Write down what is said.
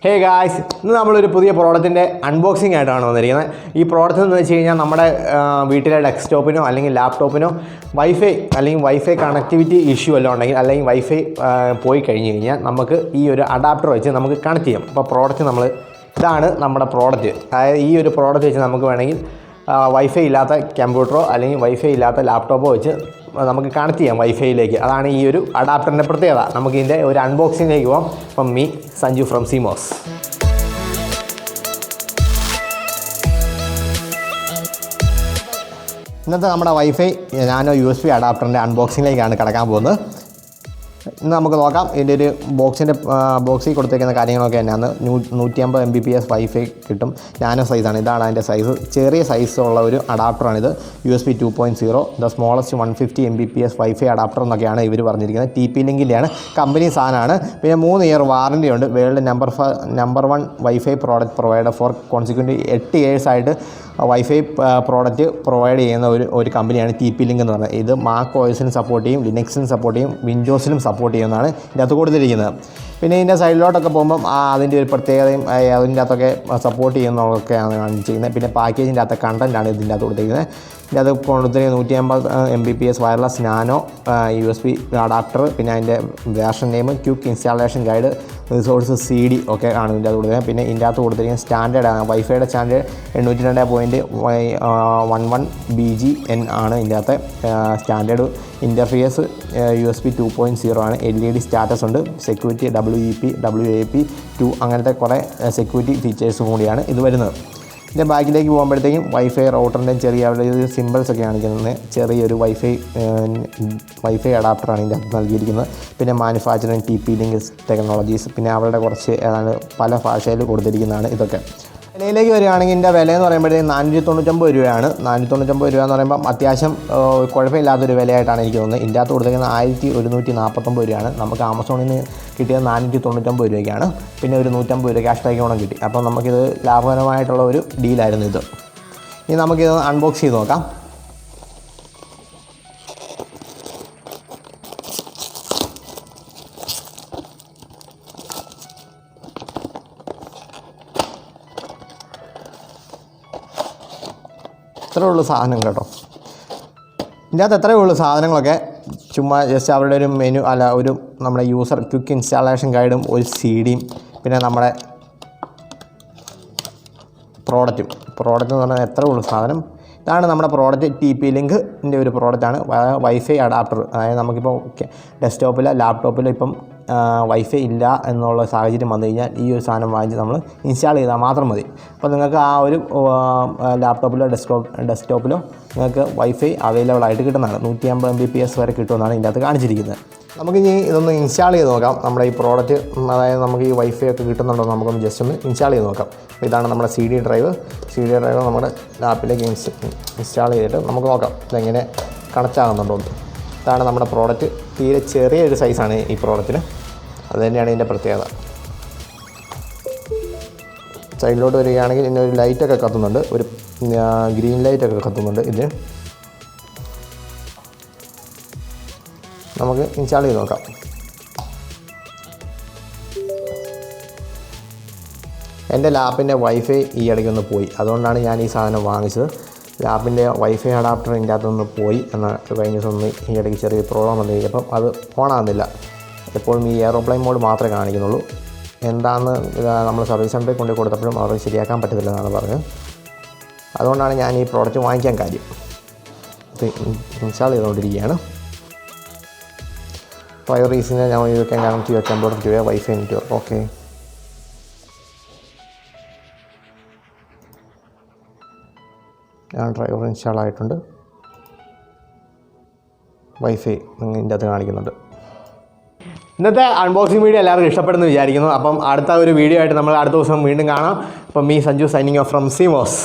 Hey guys, ഇന്ന് നമ്മളൊരു പുതിയ പ്രോഡക്റ്റിൻ്റെ അൺബോക്സിംഗ് ആയിട്ടാണ് വന്നിരിക്കുന്നത്. ഈ പ്രോഡക്റ്റ് എന്ന് വെച്ച് കഴിഞ്ഞാൽ നമ്മുടെ വീട്ടിലെ ഡെസ്ക്ടോപ്പിനോ അല്ലെങ്കിൽ ലാപ്ടോപ്പിനോ വൈഫൈ കണക്ടിവിറ്റി ഇഷ്യൂ എല്ലാം ഉണ്ടെങ്കിൽ അല്ലെങ്കിൽ വൈഫൈ പോയി കഴിഞ്ഞ് കഴിഞ്ഞാൽ നമുക്ക് ഈ ഒരു അഡാപ്റ്റർ വെച്ച് നമുക്ക് കണക്ട് ചെയ്യാം. അപ്പോൾ പ്രോഡക്റ്റ് ഇതാണ് നമ്മുടെ പ്രോഡക്റ്റ്. അതായത് ഈ ഒരു പ്രോഡക്റ്റ് വെച്ച് നമുക്ക് വേണമെങ്കിൽ വൈഫൈ ഇല്ലാത്ത കമ്പ്യൂട്ടറോ അല്ലെങ്കിൽ വൈഫൈ ഇല്ലാത്ത ലാപ്ടോപ്പോ വെച്ച് നമുക്ക് കണക്ട് ചെയ്യാം വൈഫൈയിലേക്ക്. അതാണ് ഈ ഒരു അഡാപ്റ്ററിൻ്റെ പ്രത്യേകത. നമുക്കിതിൻ്റെ ഒരു അൺബോക്സിങ്ങിലേക്ക് പോകാം. അപ്പം സഞ്ജു ഫ്രം സിമോസ്. ഇന്നത്തെ നമ്മുടെ വൈഫൈ നാനോ USB അഡാപ്റ്ററിൻ്റെ അൺബോക്സിങ്ങിലേക്കാണ് കിടക്കാൻ പോകുന്നത്. ഇന്ന് നമുക്ക് നോക്കാം ഇതിൻ്റെ ഒരു ബോക്സിൽ കൊടുത്തേക്കുന്ന കാര്യങ്ങളൊക്കെ തന്നെയാണ്. 150 Mbps വൈഫൈ കിട്ടും. നാനോ സൈസാണ്. ഇതാണ് അതിൻ്റെ സൈസ്. ചെറിയ സൈസുള്ള ഒരു അഡാപ്റ്ററാണിത്. USB 2.0 the smallest 150 Mbps wifi adapter എന്നൊക്കെയാണ് ഇവർ പറഞ്ഞിരിക്കുന്നത്. TP ലിങ്കിൻ്റെയാണ്, കമ്പനി സാധനമാണ്. പിന്നെ 3 ഇയർ വാറൻറ്റി ഉണ്ട്. World number 1 wifi product provider for consequent 8 ഇയേഴ്സായിട്ട് വൈഫൈ പ്രോഡക്റ്റ് പ്രൊവൈഡ് ചെയ്യുന്ന ഒരു കമ്പനിയാണ് TP ലിങ്ക് എന്ന് പറയുന്നത്. ഇത് മാക് OSനും സപ്പോർട്ട് ചെയ്യും, ലിനക്സിനും സപ്പോർട്ട് ചെയ്യും, വിൻഡോസിലും സപ്പോർട്ട് ചെയ്യുന്നതാണ് ഇതിനകത്ത് കൊടുത്തിരിക്കുന്നത്. പിന്നെ ഇതിൻ്റെ സൈഡിലോട്ടൊക്കെ പോകുമ്പം അതിൻ്റെ ഒരു പ്രത്യേകതയും അതിൻ്റെ അകത്തൊക്കെ സപ്പോർട്ട് ചെയ്യുന്നതൊക്കെയാണ് കാണിച്ചിരിക്കുന്നത്. പിന്നെ പാക്കേജിൻ്റെ അകത്തെ കണ്ടൻറ്റാണ് ഇതിൻ്റെ അകത്ത് കൊടുത്തിരിക്കുന്നത്. ഇതിൻ്റെ അത് കൊടുത്തിരിക്കുന്നത് 150 Mbps wireless nano USB adapter, പിന്നെ അതിൻ്റെ version name, quick installation guide, resource CD ഒക്കെ ആണ് ഇതിൻ്റെ അകത്ത് കൊടുത്തിരിക്കുന്നത്. പിന്നെ ഇതിൻ്റെ അകത്ത് കൊടുത്തിരിക്കുന്നത് സ്റ്റാൻഡേർഡാണ്. വൈഫൈയുടെ സ്റ്റാൻഡേർഡ് 802.11 BGN ആണ് ഇതിൻ്റെ അകത്തെ സ്റ്റാൻഡേർഡ്. ഇൻ്റർഫേസ് USB 2.0 ആണ്. LED സ്റ്റാറ്റസ് ഉണ്ട്. സെക്യൂരിറ്റി WAP2 അങ്ങനത്തെ കുറേ സെക്യൂരിറ്റി ഫീച്ചേഴ്സും കൂടിയാണ് ഇത് വരുന്നത്. ഇതിൻ്റെ ബാക്കിലേക്ക് പോകുമ്പോഴത്തേക്കും വൈഫൈ റൗട്ടറിൻ്റെയും ചെറിയ സിമ്പിൾസ് ഒക്കെ കാണിക്കുന്നത്. ചെറിയൊരു വൈഫൈ അഡാപ്റ്ററാണ് ഇതിൻ്റെ അകത്ത് നൽകിയിരിക്കുന്നത്. പിന്നെ മാനുഫാക്ചറിങ് TP ലിങ്ക് ടെക്നോളജീസ്, പിന്നെ അവരുടെ കുറച്ച് പല ഭാഷയിൽ കൊടുത്തിരിക്കുന്നതാണ് ഇതൊക്കെ. വിലയിലേക്ക് വരികയാണെങ്കിൽ ഇതിൻ്റെ വില എന്ന് പറയുമ്പോഴത്തേക്കും 499 രൂപയാണ്. 499 രൂപ എന്ന് പറയുമ്പം അത്യാവശ്യം കുഴപ്പമില്ലാത്തൊരു വിലയായിട്ടാണ് എനിക്ക് തോന്നുന്നത്. ഇതിൻ്റെ അകത്ത് കൊടുത്തിരിക്കുന്നത് 1199 രൂപയാണ്. നമുക്ക് ആമസോണിൽ നിന്ന് കിട്ടിയത് 499 രൂപയ്ക്കാണ്. പിന്നെ ഒരു 150 രൂപ ക്യാഷ് ബാക്ക് കൂടെ കിട്ടി. അപ്പം നമുക്കിത് ലാഭകരമായിട്ടുള്ള ഒരു ഡീലായിരുന്നു ഇത്. ഇനി നമുക്കിത് അൺബോക്സ് ചെയ്ത് നോക്കാം. ഇത്രയേ ഉള്ളൂ സാധനം കേട്ടോ. ഇതിൻ്റെ അകത്ത് എത്രയേ ഉള്ളൂ സാധനങ്ങളൊക്കെ. ചുമ്മാ ജസ്റ്റ് അവരുടെ ഒരു മെനു ഒരു നമ്മുടെ യൂസർ ക്വിക്ക് ഇൻസ്റ്റാളേഷൻ ഗൈഡും ഒരു CDയും പിന്നെ നമ്മുടെ പ്രോഡക്റ്റ് എന്ന് പറഞ്ഞാൽ എത്രയേ ഉള്ളൂ സാധനം. ഇതാണ് നമ്മുടെ പ്രോഡക്റ്റ്. TP ലിങ്കിൻ്റെ ഒരു പ്രോഡക്റ്റാണ്. Wifi adapter. അതായത് നമുക്കിപ്പോൾ ഡെസ്ക്ടോപ്പിലോ ലാപ്ടോപ്പിലോ ഇപ്പം വൈഫൈ ഇല്ല എന്നുള്ള സാഹചര്യം വന്നു കഴിഞ്ഞാൽ ഈ ഒരു സാധനം വാങ്ങിച്ച് നമ്മൾ ഇൻസ്റ്റാൾ ചെയ്താൽ മാത്രം മതി. അപ്പോൾ നിങ്ങൾക്ക് ആ ഒരു ലാപ്ടോപ്പിലോ ഡെസ്ക്ടോപ്പിലോ നിങ്ങൾക്ക് വൈഫൈ അവൈലബിൾ ആയിട്ട് കിട്ടുന്നതാണ്. 150 Mbps വരെ കിട്ടുമെന്നാണ് ഇതിൻ്റെ അകത്ത് കാണിച്ചിരിക്കുന്നത്. നമുക്കിനി ഇതൊന്ന് ഇൻസ്റ്റാൾ ചെയ്ത് നോക്കാം. നമ്മുടെ ഈ പ്രോഡക്റ്റ്, അതായത് നമുക്ക് ഈ വൈഫൈ ഒക്കെ കിട്ടുന്നുണ്ടോ നമുക്കൊന്ന് ജസ്റ്റ് ഒന്ന് ഇൻസ്റ്റാൾ ചെയ്ത് നോക്കാം. ഇതാണ് നമ്മുടെ CD ഡ്രൈവ് നമ്മുടെ ലാപ്പിലേക്ക് ഇൻസ്റ്റാൾ ചെയ്തിട്ട് നമുക്ക് നോക്കാം ഇതെങ്ങനെ കണക്റ്റ് ആകുന്നുണ്ടോ എന്ന്. ഇതാണ് നമ്മുടെ പ്രോഡക്റ്റ്. തീരെ ചെറിയൊരു സൈസാണ് ഈ പ്രോഡക്റ്റിന്. അത് തന്നെയാണ് ഇതിൻ്റെ പ്രത്യേകത. സൈഡിലോട്ട് വരികയാണെങ്കിൽ ഇതിൻ്റെ ഒരു ലൈറ്റൊക്കെ കത്തുന്നുണ്ട്. ഒരു ഗ്രീൻ ലൈറ്റൊക്കെ കത്തുന്നുണ്ട്. ഇത് നമുക്ക് ഇൻസ്റ്റാൾ ചെയ്ത് നോക്കാം. എൻ്റെ ലാപ്പിൻ്റെ വൈഫൈ ഈ ഇടയ്ക്കൊന്ന് പോയി. അതുകൊണ്ടാണ് ഞാൻ ഈ സാധനം വാങ്ങിച്ചത്. ലാപ്പിൻ്റെ വൈഫൈ അഡാപ്റ്റർ ഇതിൻ്റെ അകത്തൊന്ന് പോയി എന്നാൽ കഴിഞ്ഞ ദിവസം ഒന്ന് ഈ ഇടയ്ക്ക് ചെറിയ പ്രോബ്ലം വന്നു കഴിഞ്ഞപ്പം അത് ഓണാകുന്നില്ല. എപ്പോഴും ഈ എയറോപ്ലെയിൻ മോഡ് മാത്രമേ കാണിക്കുന്നുള്ളൂ. എന്താണെന്ന് നമ്മൾ സർവീസ് സെൻ്ററിൽ കൊണ്ട് കൊടുത്തപ്പോഴും അവർ ശരിയാക്കാൻ പറ്റത്തില്ല എന്നാണ് പറഞ്ഞത്. അതുകൊണ്ടാണ് ഞാൻ ഈ പ്രോഡക്റ്റ് വാങ്ങിക്കാൻ കാര്യം. ഇത് ഇൻസ്റ്റാൾ ചെയ്തുകൊണ്ടിരിക്കുകയാണ്. പ്രയോറീസിനെ ഞാൻ you can connect your computer to your wifi network. Okay, ഞാൻ ഡ്രൈവർ ഇൻസ്റ്റാൾ ആയിട്ടുണ്ട്. വൈഫൈ ഇതിൻ്റെ അകത്ത് കാണിക്കുന്നുണ്ട്. ഇന്നത്തെ അൺബോക്സിംഗ് വീഡിയോ എല്ലാവർക്കും ഇഷ്ടപ്പെടുന്നു വിചാരിക്കുന്നു. അപ്പം അടുത്ത ഒരു വീഡിയോ ആയിട്ട് നമ്മൾ അടുത്ത ദിവസം വീണ്ടും കാണാം. അപ്പം Sanju signing off from CMOS.